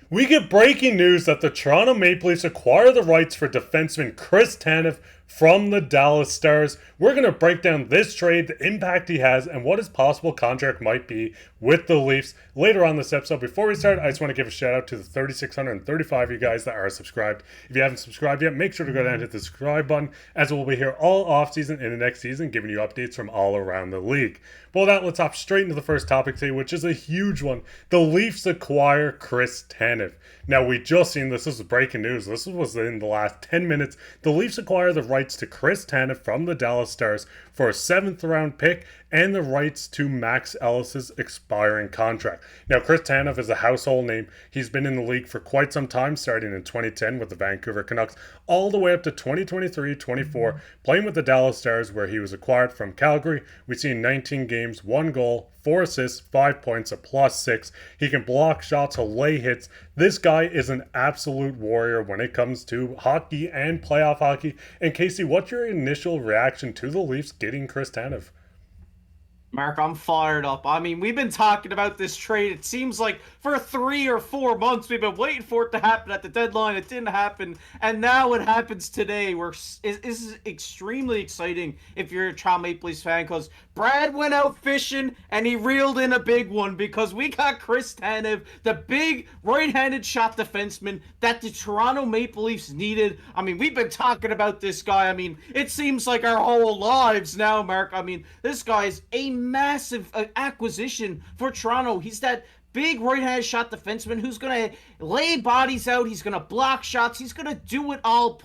We get breaking news that the Toronto Maple Leafs acquire the rights for defenseman Chris Tanev from the Dallas Stars. We're going to break down this trade, the impact he has, and what his possible contract might be with the Leafs later on this episode. Before we start, I just want to give a shout out to the 3,635 of you guys that are subscribed. If you haven't subscribed yet, make sure to go down and hit the subscribe button, as we'll be here all offseason and the next season, giving you updates from all around the league. But with that, let's hop straight into the first topic today, which is a huge one. The Leafs acquire Chris Tanev. Now, we just seen this. This is breaking news. This was in the last 10 minutes. The Leafs acquire the rights to Chris Tanev from the Dallas Stars for a 7th round pick and the rights to Max Ellis's expiring contract. Now, Chris Tanev is a household name. He's been in the league for quite some time, starting in 2010 with the Vancouver Canucks, all the way up to 2023-24, playing with the Dallas Stars, where he was acquired from Calgary. We've seen 19 games, 1 goal, 4 assists, 5 points, a +6. He can block shots, he'll lay hits. This guy is an absolute warrior when it comes to hockey and playoff hockey. And Casey, what's your initial reaction to the Leafs getting Chris Tanev? Mark, I'm fired up. I mean, we've been talking about this trade. It seems like for 3 or 4 months we've been waiting for it to happen at the deadline. It didn't happen, and now it happens today. This is extremely exciting if you're a Toronto Maple Leafs fan, because Brad went out fishing and he reeled in a big one, because we got Chris Tanev, the big right-handed shot defenseman that the Toronto Maple Leafs needed. I mean, we've been talking about this guy. I mean, it seems like our whole lives now, Mark. I mean, this guy is a massive acquisition for Toronto. He's that big right-handed shot defenseman who's going to lay bodies out. He's going to block shots. He's going to do it all.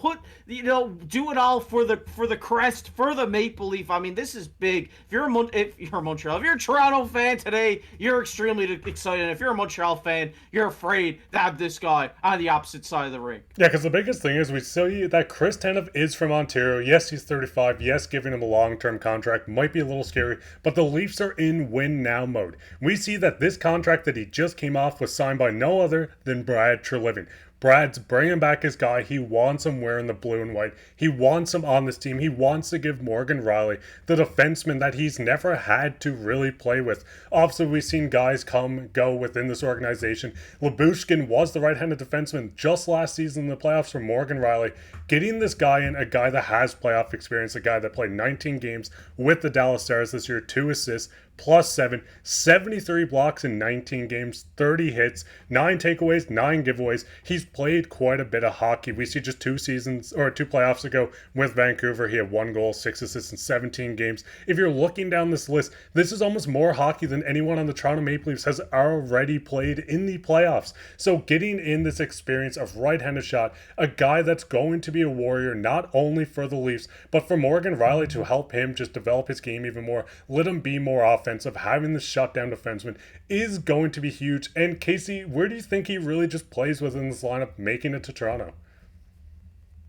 Do it all for the crest, for the Maple Leaf. I mean, this is big. If you're Montreal, if you're a Toronto fan today, you're extremely excited. If you're a Montreal fan, you're afraid to have this guy on the opposite side of the ring. Yeah, because the biggest thing is we see that Chris Tanev is from Ontario. Yes, he's 35. Yes, giving him a long-term contract might be a little scary, but the Leafs are in win-now mode. We see that this contract that he just came off was signed by no other than Brad Treliving. Brad's bringing back his guy. He wants him wearing the blue and white. He wants him on this team. He wants to give Morgan Rielly, the defenseman that he's never had to really play with. Obviously, we've seen guys come, go within this organization. Lyubushkin was the right-handed defenseman just last season in the playoffs for Morgan Rielly. Getting this guy in, a guy that has playoff experience, a guy that played 19 games with the Dallas Stars this year, 2 assists, +7, 73 blocks in 19 games, 30 hits, 9 takeaways, 9 giveaways. He's played quite a bit of hockey. We see just 2 playoffs ago with Vancouver, he had 1 goal, 6 assists in 17 games. If you're looking down this list, this is almost more hockey than anyone on the Toronto Maple Leafs has already played in the playoffs. So getting in this experience of right-handed shot, a guy that's going to be a warrior not only for the Leafs, but for Morgan Rielly to help him just develop his game even more, let him be more offensive, having this shutdown defenseman is going to be huge. And Casey, where do you think he really just plays within this lineup, making it to Toronto?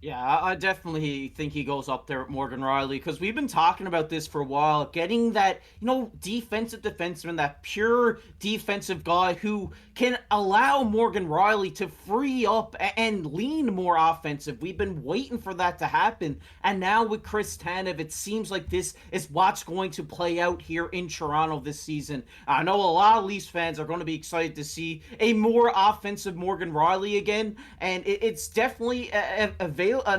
Yeah, I definitely think he goes up there with Morgan Rielly, because we've been talking about this for a while. Getting that, defensive defenseman, that pure defensive guy who can allow Morgan Rielly to free up and lean more offensive. We've been waiting for that to happen. And now with Chris Tanev, it seems like this is what's going to play out here in Toronto this season. I know a lot of Leafs fans are going to be excited to see a more offensive Morgan Rielly again. And it's definitely an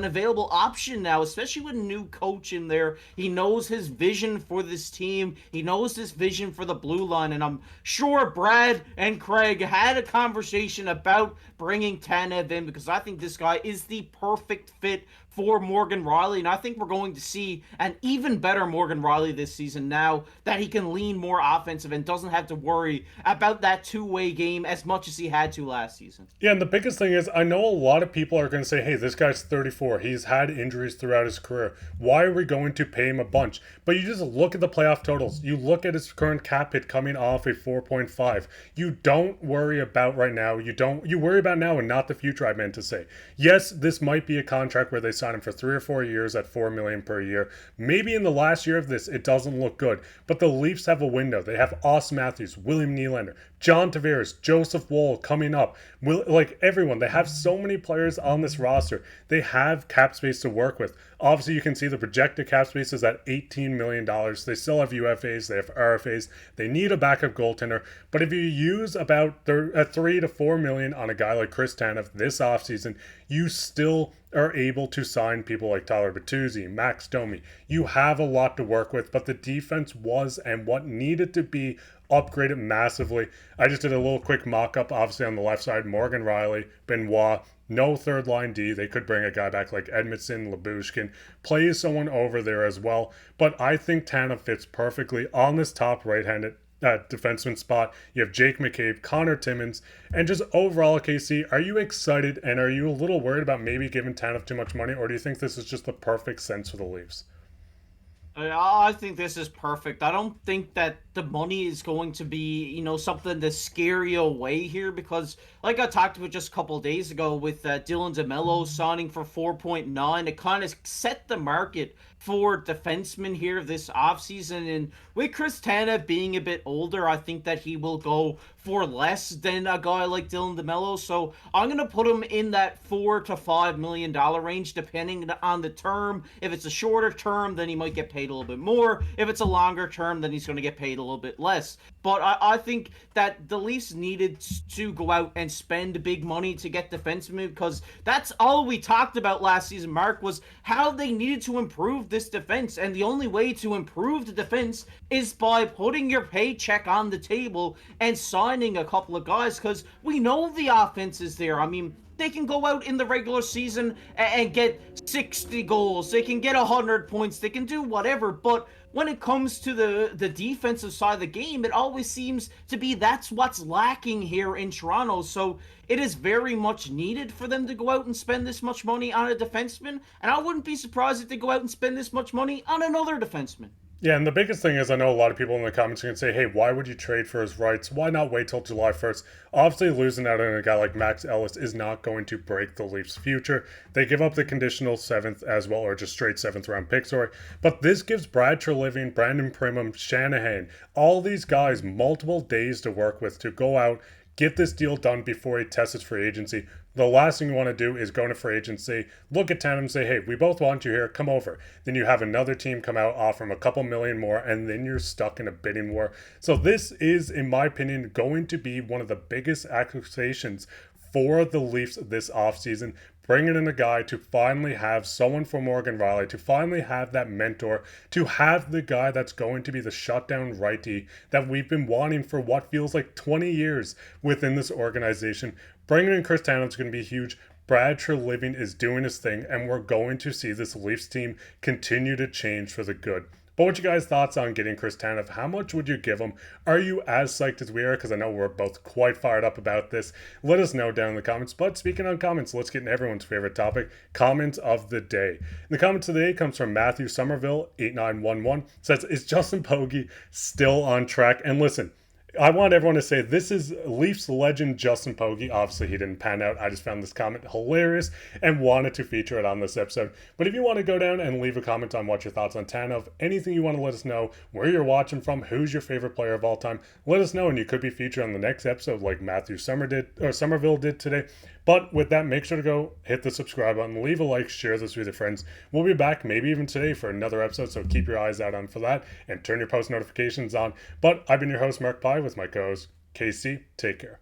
available option now, especially with a new coach in there. He knows his vision for this team. He knows his vision for the blue line, and I'm sure Brad and Craig had a conversation about bringing Tanev in, because I think this guy is the perfect fit for Morgan Rielly, and I think we're going to see an even better Morgan Rielly this season now that he can lean more offensive and doesn't have to worry about that two-way game as much as he had to last season. Yeah, and the biggest thing is, I know a lot of people are going to say, hey, this guy's 34. He's had injuries throughout his career. Why are we going to pay him a bunch? But you just look at the playoff totals. You look at his current cap hit coming off a 4.5. You don't worry about right now. You worry about now and not the future, I meant to say. Yes, this might be a contract where they sign him for 3 or 4 years at $4 million per year. Maybe in the last year of this, it doesn't look good. But the Leafs have a window. They have Austin Matthews, William Nylander, John Tavares, Joseph Woll coming up. Like everyone, they have so many players on this roster. They have cap space to work with. Obviously, you can see the projected cap space is at $18 million. They still have UFAs, they have RFAs. They need a backup goaltender. But if you use about $3 to $4 million on a guy like Chris Tanev this offseason, you still are able to sign people like Tyler Bertuzzi, Max Domi. You have a lot to work with, but the defense was and what needed to be upgraded massively. I just did a little quick mock-up, obviously on the left side, Morgan Riley, Benoit, no third line D. They could bring a guy back like Edmondson, Labushkin, play someone over there as well. But I think Tanev fits perfectly on this top right-handed defenseman spot. You have Jake McCabe, Connor Timmins, and just overall, KC, are you excited and are you a little worried about maybe giving Tanev too much money, or do you think this is just the perfect sense for the Leafs? I think this is perfect. I don't think that the money is going to be, something to scare you away here because, like I talked about just a couple of days ago with Dylan DeMello signing for 4.9, it kind of set the market for defensemen here this offseason. And with Chris Tanev being a bit older, I think that he will go for less than a guy like Dylan DeMello. So I'm going to put him in that $4 to $5 million range, depending on the term. If it's a shorter term, then he might get paid a little bit more. If it's a longer term, then he's going to get paid a little bit less. But I think that the Leafs needed to go out and spend big money to get defensemen because that's all we talked about last season, Mark, was how they needed to improve this defense. And the only way to improve the defense is by putting your paycheck on the table and signing a couple of guys because we know the offense is there. I mean, they can go out in the regular season and get 60 goals. They can get 100 points. They can do whatever. But when it comes to the defensive side of the game, it always seems to be that's what's lacking here in Toronto. So it is very much needed for them to go out and spend this much money on a defenseman. And I wouldn't be surprised if they go out and spend this much money on another defenseman. Yeah, and the biggest thing is I know a lot of people in the comments can say, hey, why would you trade for his rights? Why not wait till July 1st? Obviously, losing out on a guy like Max Ellis is not going to break the Leafs' future. They give up the conditional 7th as well, or just straight 7th round pick, sorry. But this gives Brad Treliving, Brandon Primum, Shanahan, all these guys multiple days to work with to go out, get this deal done before he tests his free agency. The last thing you want to do is go into free agency, look at Tanev and say, hey, we both want you here, come over. Then you have another team come out, offer him a couple million more, and then you're stuck in a bidding war. So this is, in my opinion, going to be one of the biggest accusations for the Leafs this offseason. Bringing in a guy to finally have someone for Morgan Riley, to finally have that mentor, to have the guy that's going to be the shutdown righty that we've been wanting for what feels like 20 years within this organization. Bringing in Chris Tanev is going to be huge. Brad Treliving is doing his thing, and we're going to see this Leafs team continue to change for the good. But what you guys' thoughts on getting Chris Tanev? How much would you give him? Are you as psyched as we are? Because I know we're both quite fired up about this. Let us know down in the comments. But speaking on comments, let's get into everyone's favorite topic, comments of the day. The comment today comes from Matthew Somerville, 8911. Says, is Justin Pogge still on track? And listen, I want everyone to say this is Leafs legend Justin Pogge. Obviously, he didn't pan out. I just found this comment hilarious and wanted to feature it on this episode. But if you want to go down and leave a comment on what your thoughts on Tanev, anything you want to let us know, where you're watching from, who's your favorite player of all time, let us know and you could be featured on the next episode like Matthew Somerville did today. But with that, make sure to go hit the subscribe button, leave a like, share this with your friends. We'll be back maybe even today for another episode, so keep your eyes out on for that and turn your post notifications on. But I've been your host, Mark Pye, with my co-host, KC. Take care.